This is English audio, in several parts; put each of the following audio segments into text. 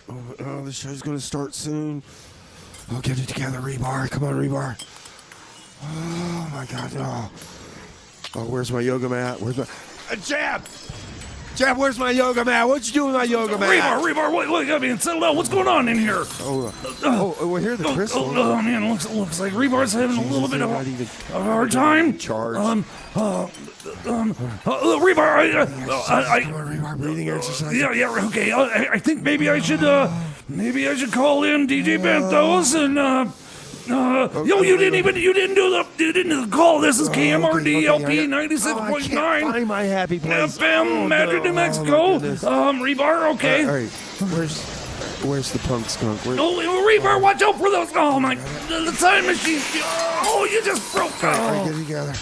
Oh, the show's gonna start soon. Oh, get it together, Rebar. Come on, Rebar. Oh my God. Oh, where's my yoga mat? Where's my Jab? Jab, where's my yoga mat? What you doing with my yoga mat? Rebar, wait, I mean, settle down. What's going on in here? Well, here are the crystals. Oh, man, looks like Rebar's having a little bit of a hard time. Charge. Rebar, Come on, Rebar, breathing exercise. Yeah, okay. I think maybe I should call in DJ Benthos and you didn't do the call. This is KMRD-LP 96.9. I can't find my happy place. FM Madrid New Mexico. Rebar, okay. All right. Where's the punk skunk? Rebar, watch out for those. Oh my, the time machine. Oh, you just broke. All right, get it together.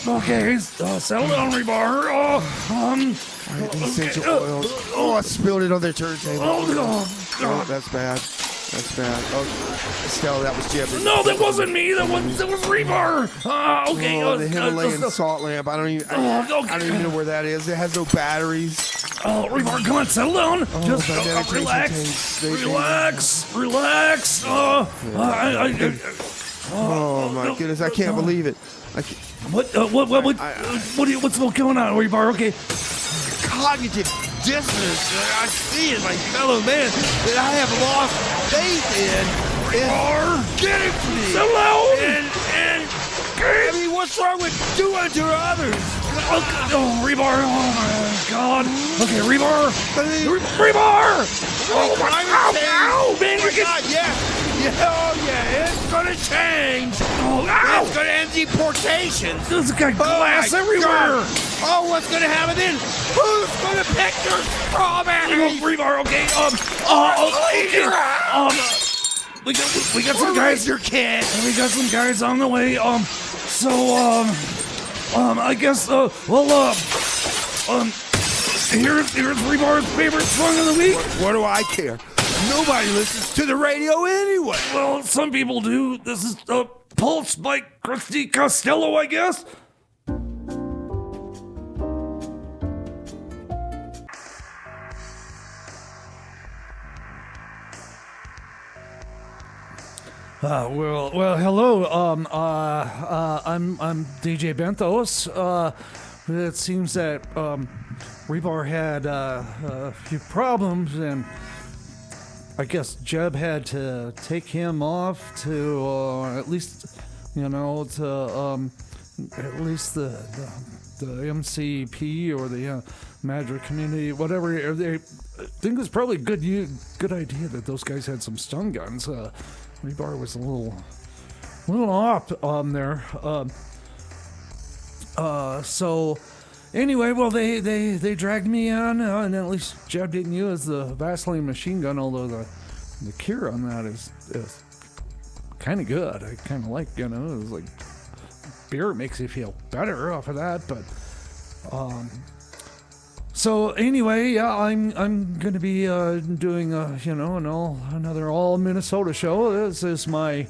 Okay, settle down, Rebar. All right, the essential oils. Oh, I spilled it on their turntable. Oh, that's bad. That's bad. Oh, Estelle, that was Jeb. No, that wasn't me. That was Rebar. Okay. The Himalayan salt lamp. I don't even know where that is. It has no batteries. Oh, Rebar, come on, settle down. Just relax. Oh my goodness, I can't believe it. What's going on, Rebar? Okay. Cognitive dissonance. I see in my fellow man that I have lost faith in. Get it to me. So loud. I mean, what's wrong with do unto others? Oh, Rebar. Oh my God. Okay, Rebar. Rebar. Oh, man, you God, yeah. It's gonna change. It's gonna end deportation. There's got glass everywhere. God. Oh, what's gonna happen then? Who's gonna pick your strawberries? Rebar, okay. We got some guys. Your kid. We got some guys on the way. I guess. Here's Rebar's favorite song of the week. What do I care? Nobody listens to the radio anyway. Well, some people do. This is Pulse by Christy Costello, I guess. Hello. I'm DJ Benthos. It seems that Rebar had a few problems, and I guess Jeb had to take him off to at least, to at least the MCP or the Madrid community, whatever. They think it's probably a good idea that those guys had some stun guns. Rebar was a little off there. So anyway, well, they dragged me on, and at least Jeb didn't use the Vaseline machine gun, although the cure on that is kind of good. I kind of like, it was like beer makes you feel better off of that, but so anyway, yeah, I'm gonna be doing another all Minnesota show. This is my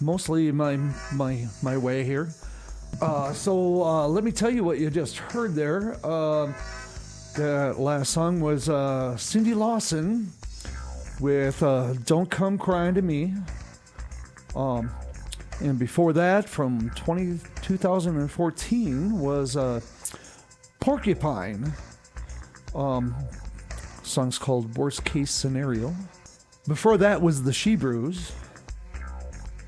mostly my way here. So let me tell you what you just heard there. That last song was Cindy Lawson with Don't Come Crying to Me. And before that, from 2014, was Porcupine. Song's called Worst Case Scenario. Before that was The She-Brews.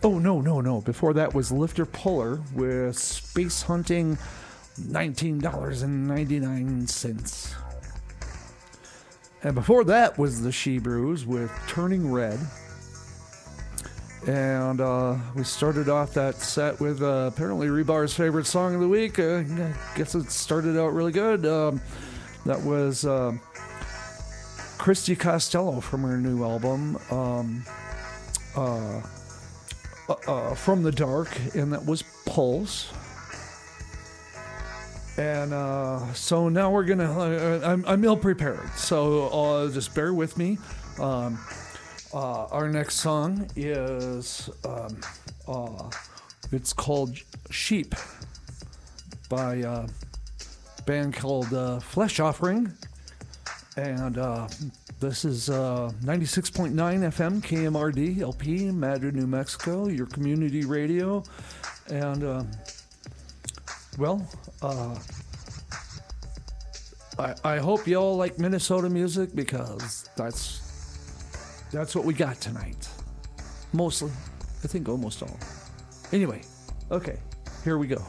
Oh, no. Before that was Lifter Puller with Space Hunting, $19.99. And before that was The She-Brews with Turning Red. And we started off that set with apparently Rebar's favorite song of the week. I guess it started out really good. That was Christy Costello from her new album, From the Dark, and that was Pulse. And so now we're gonna. I'm ill prepared, so just bear with me. Our next song is it's called Sheep by a band called Flesh Offering, And this is 96.9 FM KMRD-LP Madrid, New Mexico, your community radio. And, I hope you all like Minnesota music, because that's what we got tonight. Mostly. I think almost all. Anyway, okay, here we go.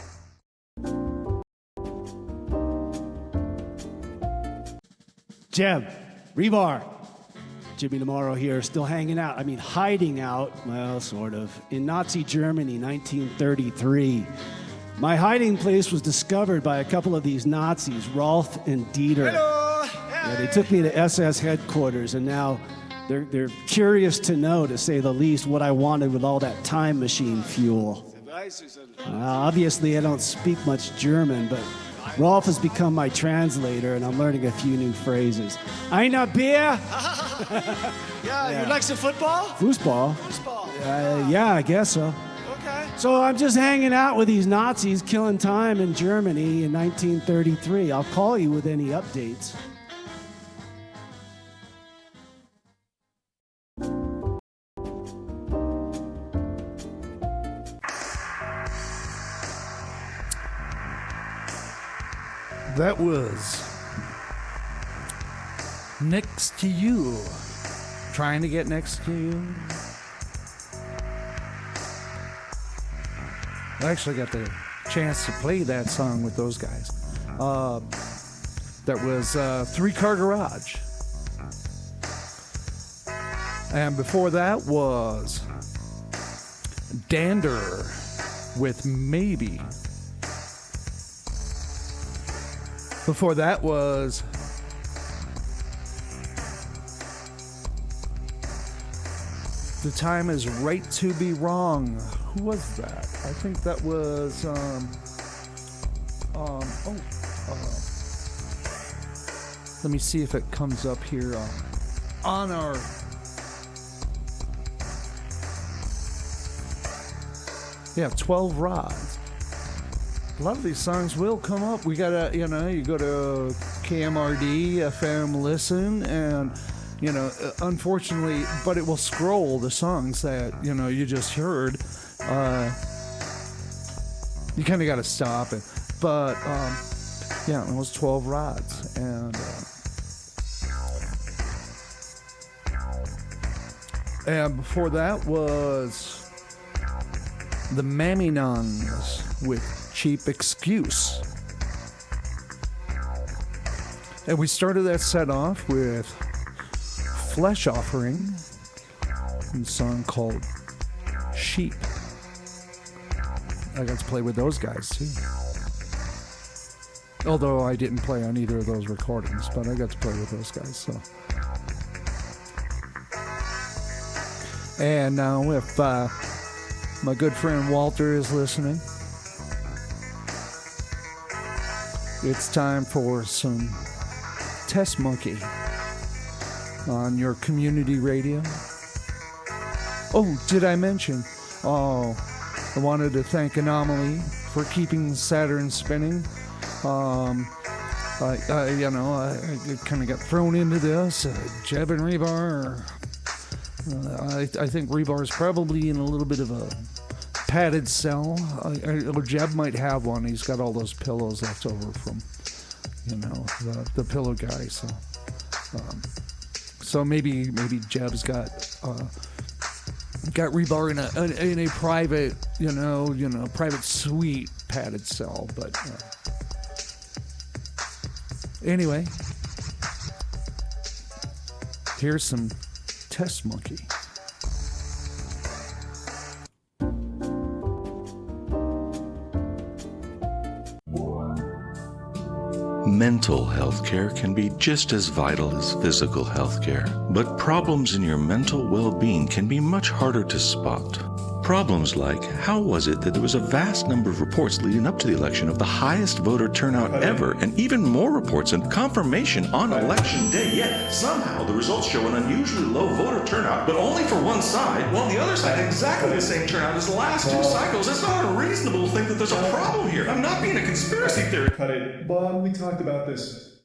Jeb, Rebar, Jimmy Tomorrow here, still hanging out. I mean, hiding out, well, sort of, in Nazi Germany, 1933. My hiding place was discovered by a couple of these Nazis, Rolf and Dieter. Hello! Yeah, they took me to SS headquarters, and now they're curious to know, to say the least, what I wanted with all that time machine fuel. Obviously, I don't speak much German, but Rolf has become my translator, and I'm learning a few new phrases. Eine Bier? Yeah, you like some football? Foosball? Football. Yeah, I guess so. Okay. So I'm just hanging out with these Nazis killing time in Germany in 1933. I'll call you with any updates. That was Next to You. Trying to get next to you. I actually got the chance to play that song with those guys. That was Three Car Garage. And before that was Dander with Maybe. Before that was The Time Is Right to Be Wrong. Who was that? I think that was let me see if it comes up here on our yeah, 12 Rods. A lot of these songs will come up. We gotta, you go to KMRD, FM Listen, and, unfortunately, but it will scroll the songs that, you just heard. You kind of got to stop it. But, yeah, it was 12 Rods. And before that was the Mammy Nuns with Cheap Excuse. And we started that set off with Flesh Offering, and a song called Sheep. I got to play with those guys too. Although I didn't play on either of those recordings, but I got to play with those guys. So. And now if my good friend Walter is listening, it's time for some Test Monkey on your community radio. Oh, did I mention? I wanted to thank Anomaly for keeping Saturn spinning. I kind of got thrown into this. Jeb and Rebar. I think Rebar is probably in a little bit of a padded cell. Jeb might have one. He's got all those pillows left over from, the pillow guy. So maybe Jeb's got Rebar in a private, private suite padded cell. But anyway, here's some Test Monkey. Mental health care can be just as vital as physical health care, but problems in your mental well-being can be much harder to spot. Problems like, how was it that there was a vast number of reports leading up to the election of the highest voter turnout ever, and even more reports and confirmation on election day, yet somehow the results show an unusually low voter turnout, but only for one side, while the other side had exactly the same turnout as the last two cycles. It's not unreasonable to think that there's a problem here. I'm not being a conspiracy theorist. Cut it. Bob, we talked about this.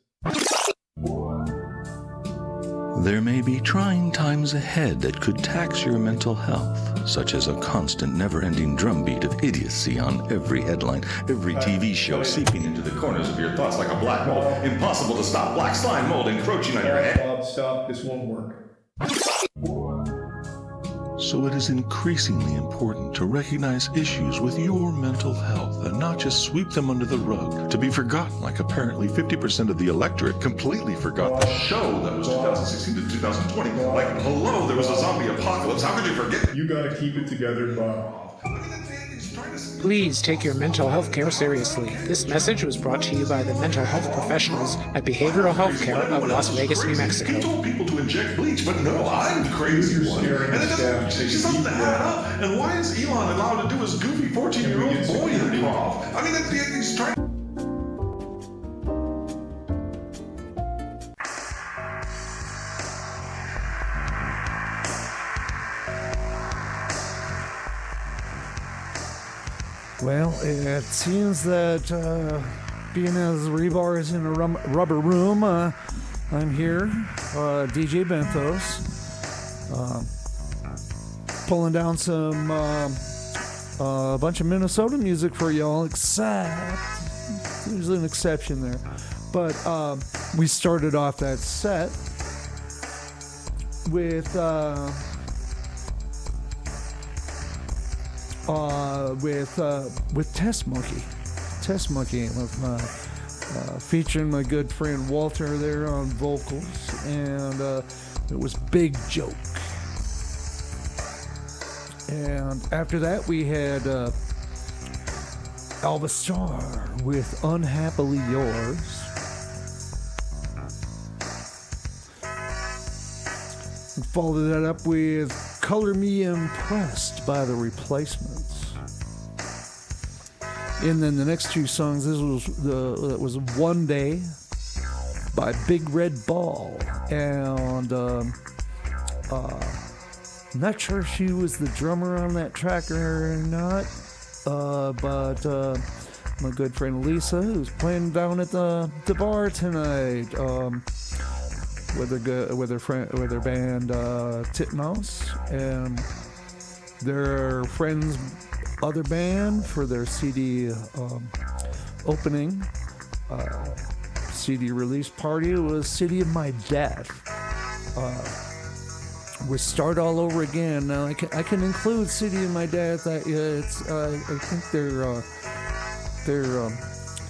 There may be trying times ahead that could tax your mental health, such as a constant, never-ending drumbeat of idiocy on every headline, every TV show seeping into the corners of your thoughts like a black mold. Impossible to stop black slime mold encroaching on your head. Bob, stop. This won't work. So it is increasingly important to recognize issues with your mental health and not just sweep them under the rug, to be forgotten like apparently 50% of the electorate completely forgot the show that was 2016 to 2020. Like, hello, there was a zombie apocalypse. How could you forget? You gotta keep it together, Bob. Please take your mental health care seriously. This message was brought to you by the mental health professionals at Behavioral Health Care of Las Vegas, New Mexico. He told people to inject bleach, but no, I'm the crazy one. And it doesn't something to add up. And why is Elon allowed to do his goofy 14-year-old boy improv? I mean, he's trying. Well, it seems that being as Rebar is in a rubber room, I'm here, DJ Benthos, pulling down some a bunch of Minnesota music for y'all, except there's an exception there. But we started off that set with Test Monkey, with featuring my good friend Walter there on vocals, and it was Big Joke. And after that we had Alva Starr with Unhappily Yours. And followed that up with Color Me Impressed by The Replacements. And then the next two songs, that was One Day by Big Red Ball. And I'm not sure if she was the drummer on that track or not, but my good friend Lisa, who's playing down at the bar tonight, with their band Titmouse, and their friends' other band for their CD opening CD release party was City of My Death. We start all over again. Now I can include City of My Death. I think their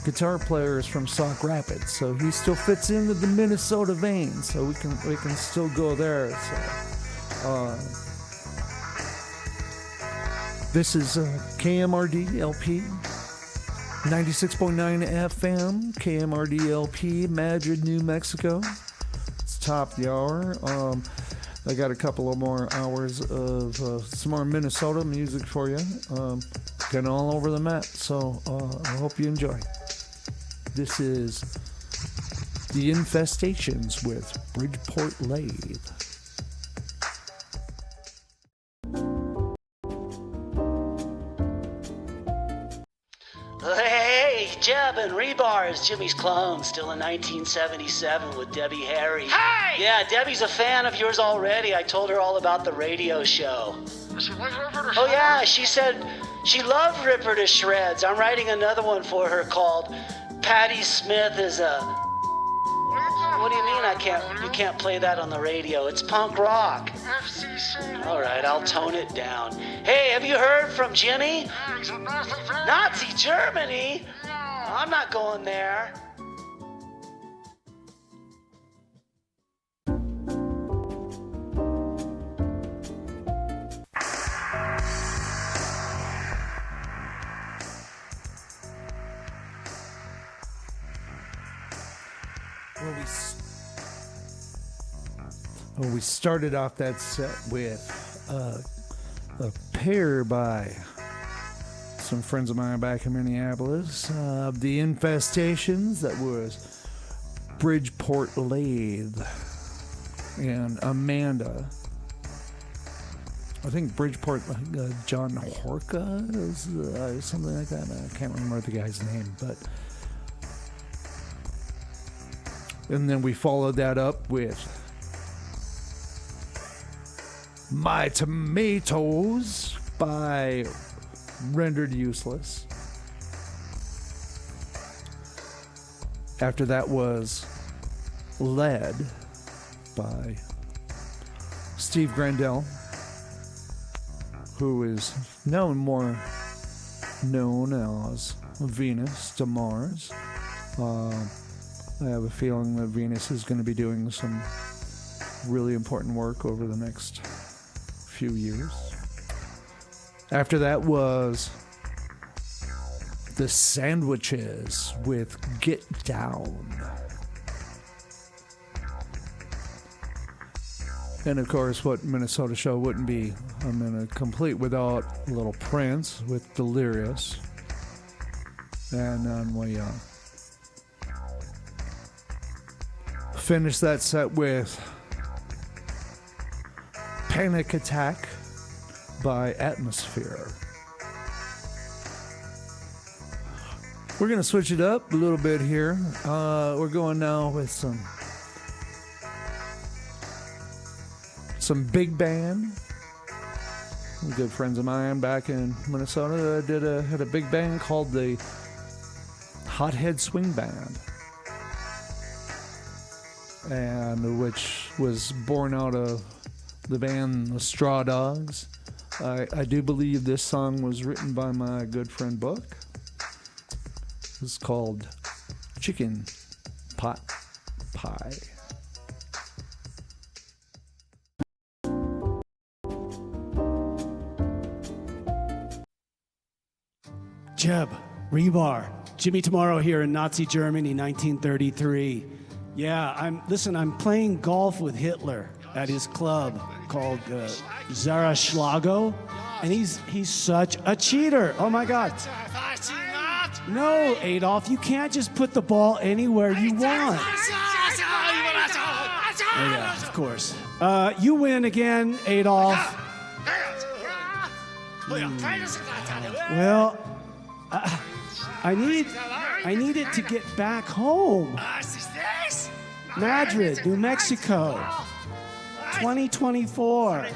guitar player is from Sauk Rapids, so he still fits into the Minnesota vein. So we can still go there. So this is KMRD-LP 96.9 FM, KMRD-LP Madrid, New Mexico. It's top of the hour. I got a couple of more hours of some more Minnesota music for you. Getting all over the map, so I hope you enjoy. This is The Infestations with Bridgeport Lathe. Hey, Jeb and Rebar is Jimmy's clone, still in 1977 with Debbie Harry. Hey! Yeah, Debbie's a fan of yours already. I told her all about the radio show. She likes Ripper to Shreds? Oh yeah, she said she loved Ripper to Shreds. I'm writing another one for her called Patti Smith is a... What do you mean you can't play that on the radio? It's punk rock. FCC. All right, I'll tone it down. Hey, have you heard from Jimmy? Yeah, he's in Nazi Germany. Nazi Germany? Yeah. I'm not going there. Well, we started off that set with a pair by some friends of mine back in Minneapolis, The Infestations, that was Bridgeport Lathe, and Amanda. I think Bridgeport, John Horka is something like that. I can't remember the guy's name, but. And then we followed that up with My Tomatoes by Rendered Useless. After that was Lead by Steve Grandel, who is now more known as Venus to Mars. I have a feeling that Venus is going to be doing some really important work over the next few years. After that was The Sandwiches with Get Down. And of course, what Minnesota show wouldn't be complete without a little Prince with Delirious. And then we finish that set with Panic Attack by Atmosphere. We're going to switch it up a little bit here. We're going now with some big band. Good friends of mine back in Minnesota had a big band called the Hothead Swing Band, and which was born out of the band the Straw Dogs. I do believe this song was written by my good friend Buck. It's called Chicken Pot Pie. Jeb, Rebar, Jimmy Tomorrow here in Nazi Germany, 1933. Yeah, I'm playing golf with Hitler at his club called Zaraschlago, and he's such a cheater. Oh my God. No, Adolf, you can't just put the ball anywhere you want. Oh, yeah, of course. You win again, Adolf. Well, I need it to get back home. Madrid, New Mexico, 2024.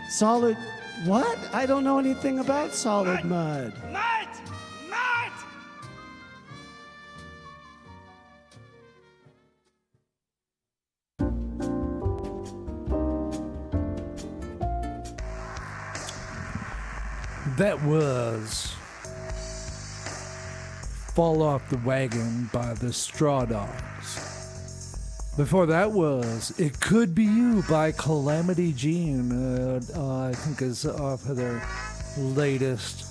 Solid, what? I don't know anything about solid mud. That was Fall Off the Wagon by the Straw Dogs. Before that was It Could Be You by Calamity Jane. I think is off of their latest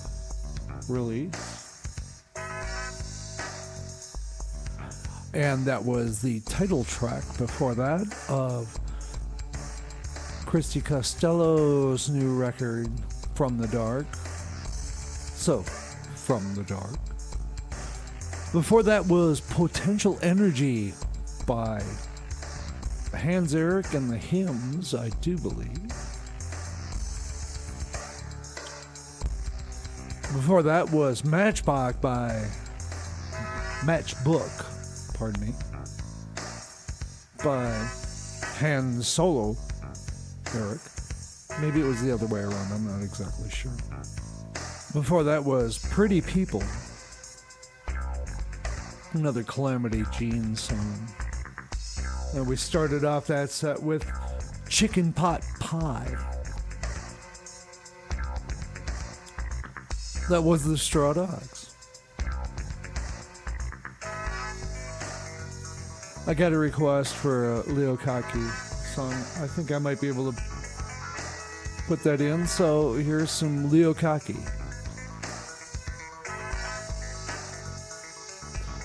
release. And that was the title track before that of Christy Costello's new record, From the Dark. So, From the Dark. Before that was Potential Energy by Hans Erik and the Hymns, I do believe. Before that was Matchbook by Hans Solo Erik. Maybe it was the other way around, I'm not exactly sure. Before that was Pretty People, another Calamity Jane song. And we started off that set with Chicken Pot Pie. That was the Straw Dogs. I got a request for a Leo Kaki song. I think I might be able to put that in. So here's some Leo Kaki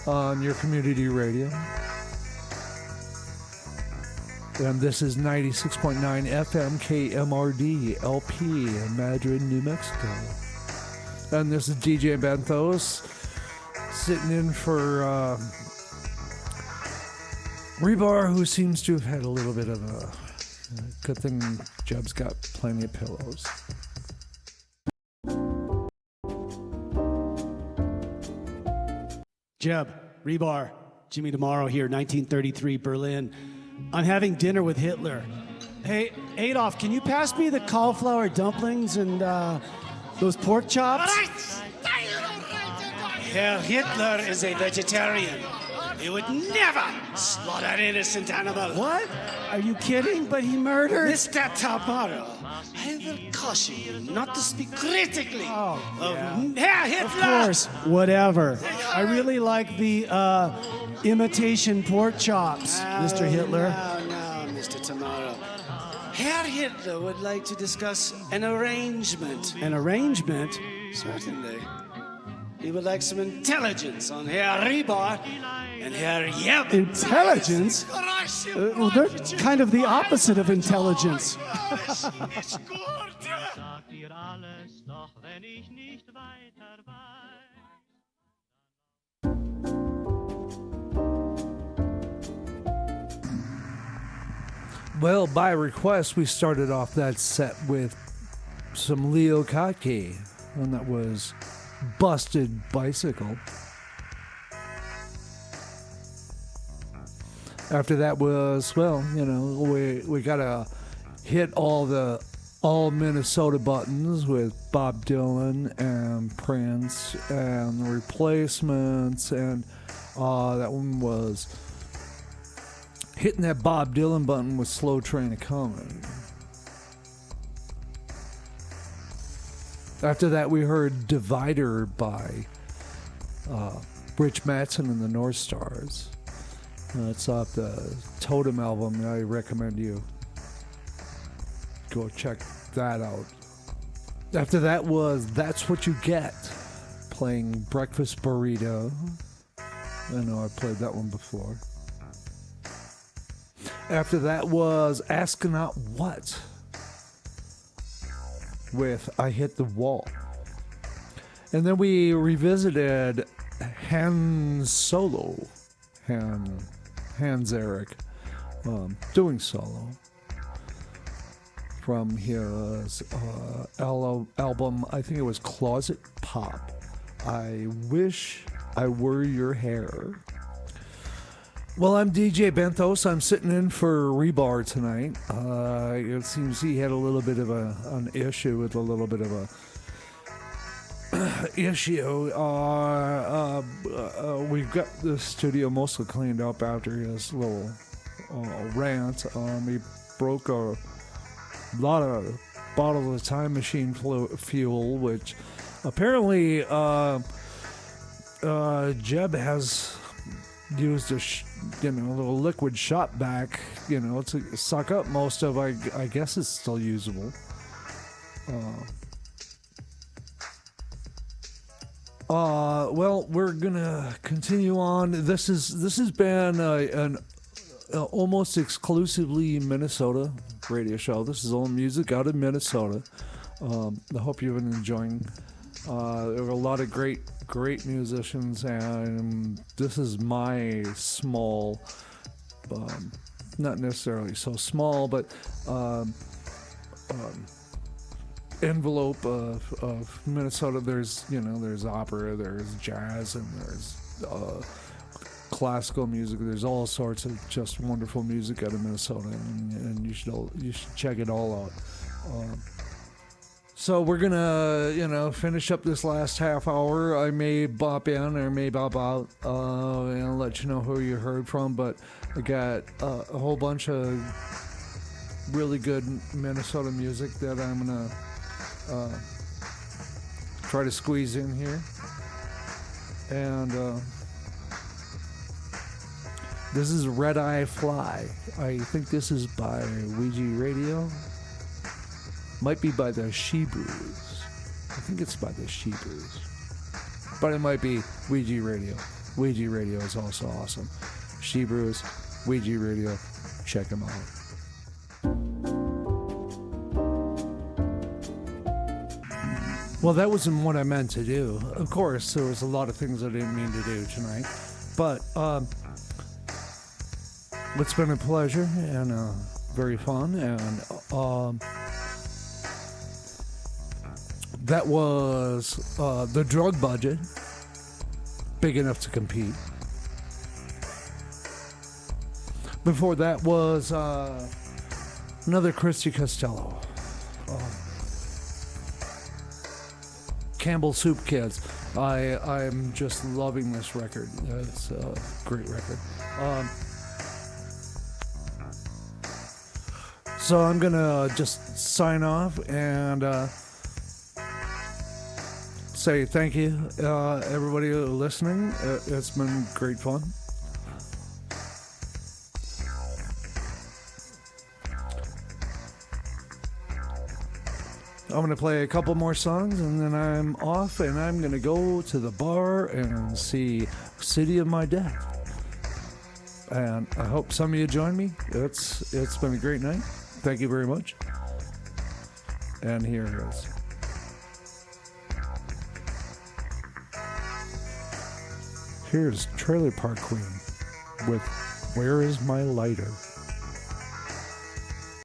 on your community radio. And this is 96.9 FM KMRD-LP Madrid, New Mexico. And this is DJ Benthos sitting in for Rebar, who seems to have had a little bit of a good thing. Jeb's got plenty of pillows. Jeb, Rebar, Jimmy Tomorrow here, 1933, Berlin. I'm having dinner with Hitler. Hey, Adolf, can you pass me the cauliflower dumplings and those pork chops? Herr Hitler is a vegetarian. He would never slaughter innocent animals. What? Are you kidding? But he murdered... Mr. Tamaro, I will caution you not to speak critically of Herr Hitler. Of course, whatever. I really like the imitation pork chops, Mr. Hitler. No, Mr. Tamaro. Herr Hitler would like to discuss an arrangement. An arrangement? Certainly. He would like some intelligence on Herr Rebar and Herr Yep. Intelligence? Well, they're kind of the opposite of intelligence. Well, by request, we started off that set with some Leo Kake, and that was Busted Bicycle. After that was, well, you know, we gotta hit all Minnesota buttons with Bob Dylan and Prince and the Replacements, and that one was hitting that Bob Dylan button with Slow Train A-Comin'. After that, we heard Divider by Rich Mattson and the North Stars. It's off the Totem album. I recommend you go check that out. After that was That's What You Get, playing Breakfast Burrito. I know I played that one before. After that was Astronaut What, with I Hit the Wall. And then we revisited Hans Eric doing solo from his album, I think it was Closet Pop, I Wish I Were Your Hair. Well, I'm DJ Benthos. I'm sitting in for Rebar tonight. It seems he had a little bit of an issue with a little bit of a issue. We've got the studio mostly cleaned up after his little rant. He broke a lot of bottles of Time Machine fuel, which apparently Jeb has used a little liquid shot back, to suck up most of. I guess it's still usable. Well, we're gonna continue on. This has been an almost exclusively Minnesota radio show. This is all music out of Minnesota. I hope you've been enjoying. There were a lot of great musicians, and this is my small, not necessarily so small, but envelope of Minnesota. There's opera, there's jazz, and there's classical music. There's all sorts of just wonderful music out of Minnesota, and you should check it all out. So we're gonna, finish up this last half hour. I may bop in or may bop out, and let you know who you heard from. But I got a whole bunch of really good Minnesota music that I'm gonna try to squeeze in here. And this is Red Eye Fly. I think this is by Ouija Radio. Might be by the Shebrews. I think it's by the Shebrews. But it might be Ouija Radio. Ouija Radio is also awesome. Shebrews, Ouija Radio, check them out. Well, that wasn't what I meant to do. Of course, there was a lot of things I didn't mean to do tonight. But it's been a pleasure and very fun. And that was The Drug Budget, Big Enough to Compete. Before that was Another Christy Costello. Campbell Soup Kids. I'm just loving this record. It's a great record. So I'm gonna just sign off and say thank you, everybody listening. It's been great fun. I'm going to play a couple more songs and then I'm off and I'm going to go to the bar and see City of My Death. And I hope some of you join me. It's been a great night. Thank you very much. And here it is. Here's Trailer Park Queen with Where Is My Lighter?